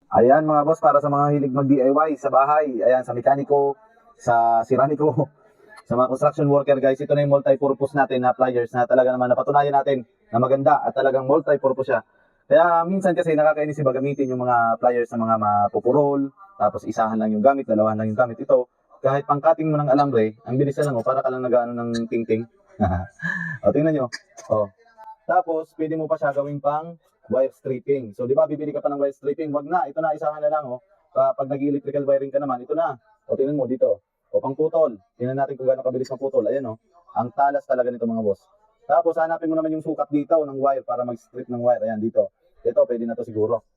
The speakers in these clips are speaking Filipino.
Ayan mga boss, para sa mga hilig mag-DIY sa bahay, ayan, sa mekaniko, sa siraniko, sa mga construction worker guys, ito na yung multi-purpose natin na pliers na talaga naman napatunayan natin na maganda at talagang multi-purpose siya. Kaya minsan kasi nakakainis iba gamitin yung mga pliers ng mga mapupurol, tapos isahan lang yung gamit, dalawahan lang yung gamit. Ito, kahit pang-cutting mo ng alambre, ang bilis na lang, oh, para ka lang nag-ano ng ting-ting. O, tingnan nyo. O, tapos, pwede mo pa siya gawing pang wire stripping. So, di ba, bibili ka pa ng wire stripping? Wag na, ito na, isahan na lang, oh. Pag nag-electrical wiring ka naman, ito na. O, tingnan mo dito. O, pang putol. Tingnan natin kung gaano kabilis maputol. Ayan, oh. Ang talas talaga nito, mga boss. Tapos, hanapin mo naman yung sukat dito ng wire para mag-strip ng wire. Ayan, dito. Ito, pwede na to siguro.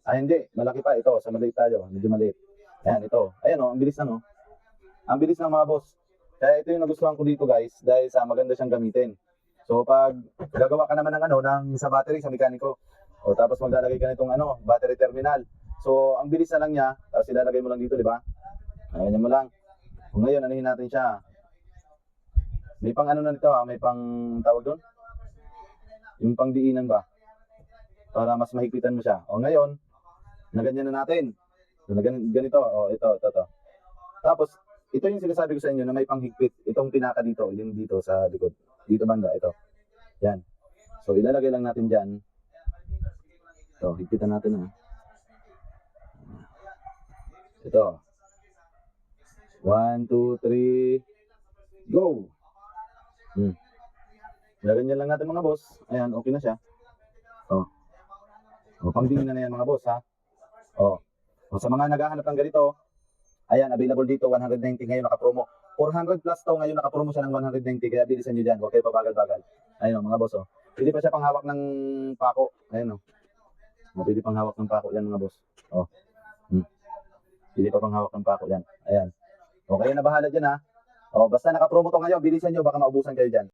Hindi. Malaki pa ito. Sa maliit tayo. Medyo maliit. Ayan, ito. Ayan, oh. Ang bilis na, no? Ang bilis ng mga boss. Kaya ito yung nagustuhan ko dito, guys, dahil sa maganda siyang gamitin. So pag gagawa ka naman ng sa battery sa mekaniko, o tapos maglalagay ka nitong battery terminal. So ang bilis na lang niya, tapos ilalagay mo lang dito, di ba? Ayan mo lang. Kung ngayon anuhin natin siya. May pang na nito, may pang tawag doon. Yung pang diinan ba? Para mas mahigpitan mo siya. O ngayon, naganyan na natin. So, ganito, ito. Tapos ito yung sinasabi ko sa inyo na may panghigpit. Itong pinaka dito, yung dito sa likod. Dito banda, ito. Yan. So, ilalagay lang natin dyan. Ito, higpitan natin ha. Ito. 1, 2, 3, go! Ganyan lang natin mga boss. Ayan, okay na siya. Pangdingin na yan mga boss ha. Sa mga naghahanap ng ganito, ayan, available dito, 190 ngayon naka-promo. 400 plus to ngayon, naka-promo siya ng 190, kaya bilisan nyo dyan, huwag kayo pabagal-bagal. Ayun mga boss, oh. Pwede pa siya panghawak ng pako. Ayun, oh. Pwede pang hawak ng pako yan mga boss. Pwede pa pang hawak ng pako yan. Ayan. Okay na bahala dyan ha. Basta naka-promo to ngayon, bilisan nyo, baka maubusan kayo dyan.